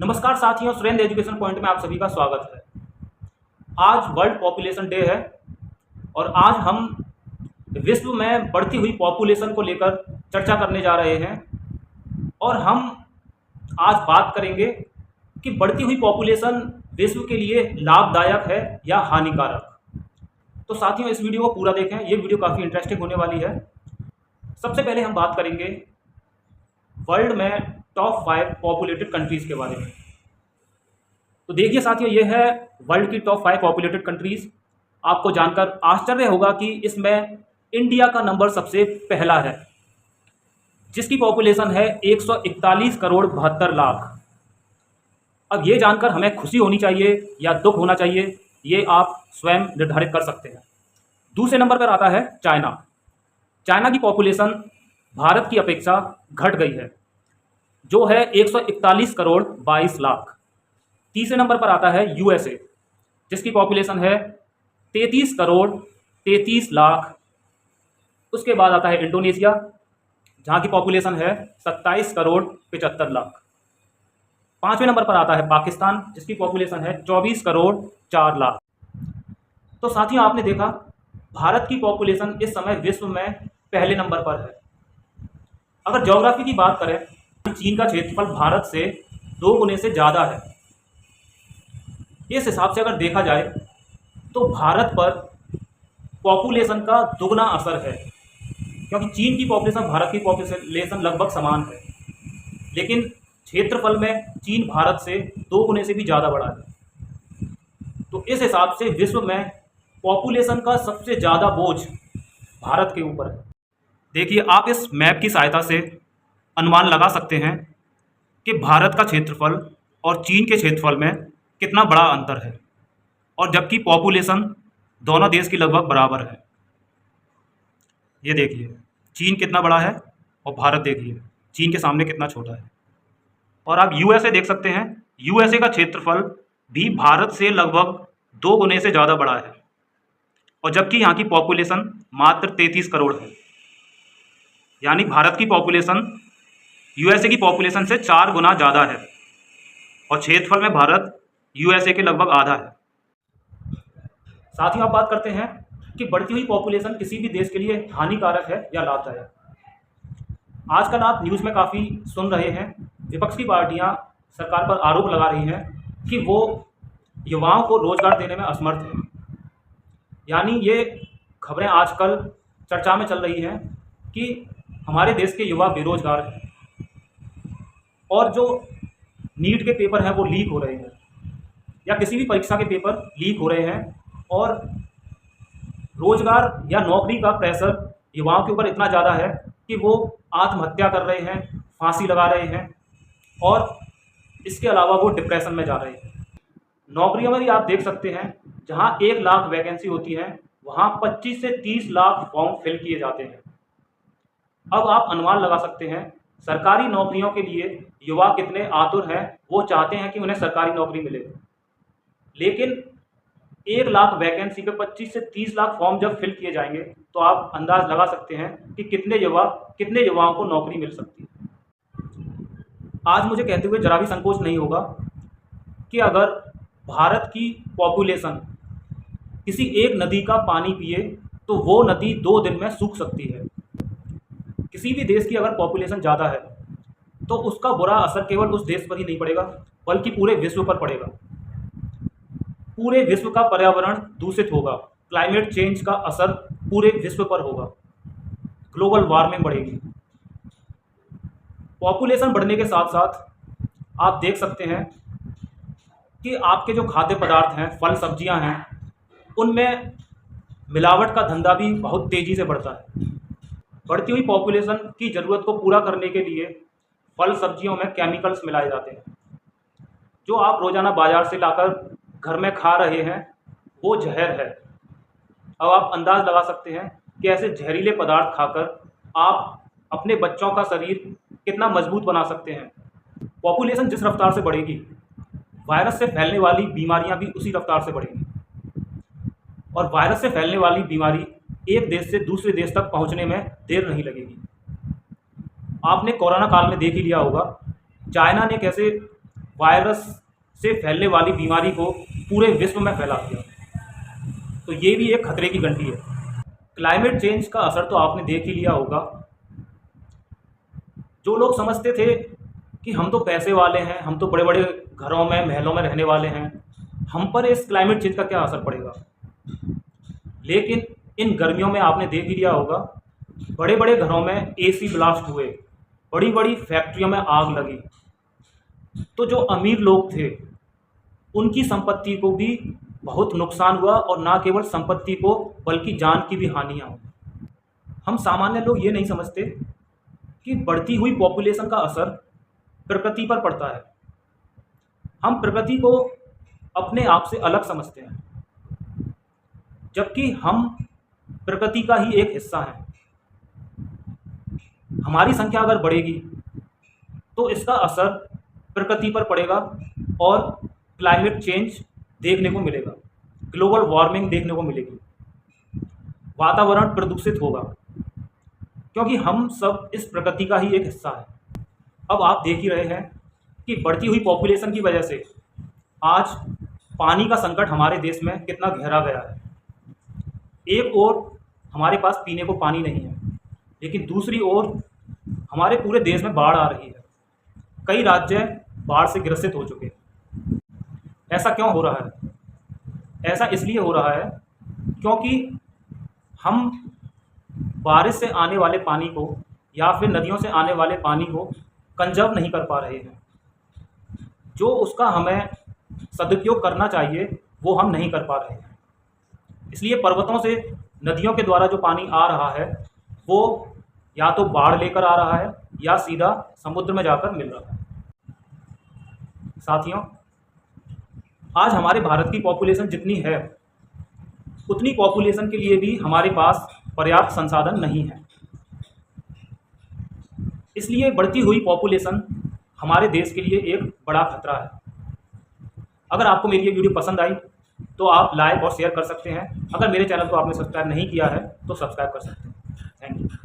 नमस्कार साथियों, Surendra education point में आप सभी का स्वागत है। आज वर्ल्ड पॉपुलेशन डे है और आज हम विश्व में बढ़ती हुई पॉपुलेशन को लेकर चर्चा करने जा रहे हैं। और हम आज बात करेंगे कि बढ़ती हुई पॉपुलेशन विश्व के लिए लाभदायक है या हानिकारक। तो साथियों, इस वीडियो को पूरा देखें, ये वीडियो काफ़ी इंटरेस्टिंग होने वाली है। सबसे पहले हम बात करेंगे वर्ल्ड में टॉप 5 पॉपुलेटेड कंट्रीज़ के बारे में। तो देखिए साथियों, ये है वर्ल्ड की टॉप 5 पॉपुलेटेड कंट्रीज़। आपको जानकर आश्चर्य होगा कि इसमें इंडिया का नंबर सबसे पहला है, जिसकी पॉपुलेशन है 141 करोड़ 72 लाख। अब ये जानकर हमें खुशी होनी चाहिए या दुख होना चाहिए, ये आप स्वयं निर्धारित कर सकते हैं। दूसरे नंबर पर आता है चाइना। चाइना की पॉपुलेशन भारत की अपेक्षा घट गई है, जो है 141 करोड़ 22 लाख। तीसरे नंबर पर आता है यूएसए, जिसकी पॉपुलेशन है 33 करोड़ 33 लाख। उसके बाद आता है इंडोनेशिया, जहाँ की पॉपुलेशन है 27 करोड़ 75 लाख। पाँचवें नंबर पर आता है पाकिस्तान, जिसकी पॉपुलेशन है 24 करोड़ 4 लाख। तो साथियों, आपने देखा भारत की पॉपुलेशन इस समय विश्व में पहले नंबर पर है। अगर ज्योग्राफी की बात करें, चीन का क्षेत्रफल भारत से 2 गुने से ज़्यादा है। इस हिसाब से अगर देखा जाए तो भारत पर पॉपुलेशन का दुगना असर है, क्योंकि चीन की पॉपुलेशन भारत की पॉपुलेशन लगभग समान है, लेकिन क्षेत्रफल में चीन भारत से 2 गुने से भी ज़्यादा बड़ा है। तो इस हिसाब से विश्व में पॉपुलेशन का सबसे ज़्यादा बोझ भारत के ऊपर है। देखिए, आप इस मैप की सहायता से अनुमान लगा सकते हैं कि भारत का क्षेत्रफल और चीन के क्षेत्रफल में कितना बड़ा अंतर है, और जबकि पॉपुलेशन दोनों देश की लगभग बराबर है। ये देखिए, चीन कितना बड़ा है और भारत देखिए चीन के सामने कितना छोटा है। और आप यूएसए देख सकते हैं, यूएसए का क्षेत्रफल भी भारत से लगभग 2 गुने से ज़्यादा बड़ा है, और जबकि यहाँ की पॉपुलेशन मात्र 33 करोड़ है। यानी भारत की पॉपुलेशन यूएसए की पॉपुलेशन से 4 गुना ज़्यादा है, और क्षेत्रफल में भारत यूएसए के लगभग आधा है। साथ ही आप बात करते हैं कि बढ़ती हुई पॉपुलेशन किसी भी देश के लिए हानिकारक है या लाभदायक। आजकल आप न्यूज़ में काफ़ी सुन रहे हैं, विपक्ष की पार्टियां सरकार पर आरोप लगा रही हैं कि वो युवाओं को रोजगार देने में असमर्थ है। यानी ये खबरें आजकल चर्चा में चल रही हैं कि हमारे देश के युवा बेरोजगार हैं, और जो नीट के पेपर हैं वो लीक हो रहे हैं, या किसी भी परीक्षा के पेपर लीक हो रहे हैं, और रोजगार या नौकरी का प्रेशर युवाओं के ऊपर इतना ज़्यादा है कि वो आत्महत्या कर रहे हैं, फांसी लगा रहे हैं, और इसके अलावा वो डिप्रेशन में जा रहे हैं। नौकरियों में भी आप देख सकते हैं, जहां 1 लाख वैकेंसी होती है, वहां 25 से 30 लाख फॉर्म फिल किए जाते हैं। अब आप अनुमान लगा सकते हैं सरकारी नौकरियों के लिए युवा कितने आतुर हैं, वो चाहते हैं कि उन्हें सरकारी नौकरी मिले। लेकिन 1 लाख वैकेंसी पे 25 से 30 लाख फॉर्म जब फिल किए जाएंगे, तो आप अंदाज लगा सकते हैं कि कितने युवाओं को नौकरी मिल सकती है। आज मुझे कहते हुए जरा भी संकोच नहीं होगा कि अगर भारत की पॉपुलेशन किसी एक नदी का पानी पिए तो वो नदी 2 दिन में सूख सकती है। किसी भी देश की अगर पॉपुलेशन ज़्यादा है तो उसका बुरा असर केवल उस देश पर ही नहीं पड़ेगा, बल्कि पूरे विश्व पर पड़ेगा। पूरे विश्व का पर्यावरण दूषित होगा, क्लाइमेट चेंज का असर पूरे विश्व पर होगा, ग्लोबल वार्मिंग बढ़ेगी। पॉपुलेशन बढ़ने के साथ साथ आप देख सकते हैं कि आपके जो खाद्य पदार्थ हैं, फल सब्जियां हैं, उनमें मिलावट का धंधा भी बहुत तेज़ी से बढ़ता है। बढ़ती हुई पॉपुलेशन की ज़रूरत को पूरा करने के लिए फल सब्जियों में केमिकल्स मिलाए जाते हैं। जो आप रोज़ाना बाज़ार से लाकर घर में खा रहे हैं वो जहर है। अब आप अंदाज़ लगा सकते हैं कि ऐसे जहरीले पदार्थ खाकर आप अपने बच्चों का शरीर कितना मजबूत बना सकते हैं। पॉपुलेशन जिस रफ्तार से बढ़ेगी, वायरस से फैलने वाली बीमारियां भी उसी रफ्तार से बढ़ेंगी, और वायरस से फैलने वाली बीमारी एक देश से दूसरे देश तक पहुंचने में देर नहीं लगेगी। आपने कोरोना काल में देख ही लिया होगा, चाइना ने कैसे वायरस से फैलने वाली बीमारी को पूरे विश्व में फैला दिया। तो ये भी एक खतरे की घंटी है। क्लाइमेट चेंज का असर तो आपने देख ही लिया होगा। जो लोग समझते थे कि हम तो पैसे वाले हैं, हम तो बड़े बड़े घरों में महलों में रहने वाले हैं, हम पर इस क्लाइमेट चेंज का क्या असर पड़ेगा। लेकिन इन गर्मियों में आपने देख ही लिया होगा, बड़े बड़े घरों में एसी ब्लास्ट हुए, बड़ी बड़ी फैक्ट्रियों में आग लगी। तो जो अमीर लोग थे उनकी संपत्ति को भी बहुत नुकसान हुआ, और ना केवल संपत्ति को बल्कि जान की भी हानियाँ हुई। हम सामान्य लोग ये नहीं समझते कि बढ़ती हुई पॉपुलेशन का असर प्रकृति पर पड़ता है। हम प्रकृति को अपने आप से अलग समझते हैं, जबकि हम प्रकृति का ही एक हिस्सा हैं। हमारी संख्या अगर बढ़ेगी तो इसका असर प्रकृति पर पड़ेगा और क्लाइमेट चेंज देखने को मिलेगा, ग्लोबल वार्मिंग देखने को मिलेगी, वातावरण प्रदूषित होगा, क्योंकि हम सब इस प्रकृति का ही एक हिस्सा है। अब आप देख ही रहे हैं कि बढ़ती हुई पॉपुलेशन की वजह से आज पानी का संकट हमारे देश में कितना गहरा गया है। एक ओर हमारे पास पीने को पानी नहीं है, लेकिन दूसरी ओर हमारे पूरे देश में बाढ़ आ रही है। कई राज्य बाढ़ से ग्रसित हो चुके हैं। ऐसा क्यों हो रहा है? ऐसा इसलिए हो रहा है क्योंकि हम बारिश से आने वाले पानी को या फिर नदियों से आने वाले पानी को कंजर्व नहीं कर पा रहे हैं। जो उसका हमें सदुपयोग करना चाहिए वो हम नहीं कर पा रहे हैं। इसलिए पर्वतों से नदियों के द्वारा जो पानी आ रहा है वो या तो बाढ़ लेकर आ रहा है या सीधा समुद्र में जाकर मिल रहा है। साथियों, आज हमारे भारत की पॉपुलेशन जितनी है उतनी पॉपुलेशन के लिए भी हमारे पास पर्याप्त संसाधन नहीं है। इसलिए बढ़ती हुई पॉपुलेशन हमारे देश के लिए एक बड़ा खतरा है। अगर आपको मेरी ये वीडियो पसंद आई तो आप लाइक और शेयर कर सकते हैं। अगर मेरे चैनल को आपने सब्सक्राइब नहीं किया है तो सब्सक्राइब कर सकते हैं। Thank you.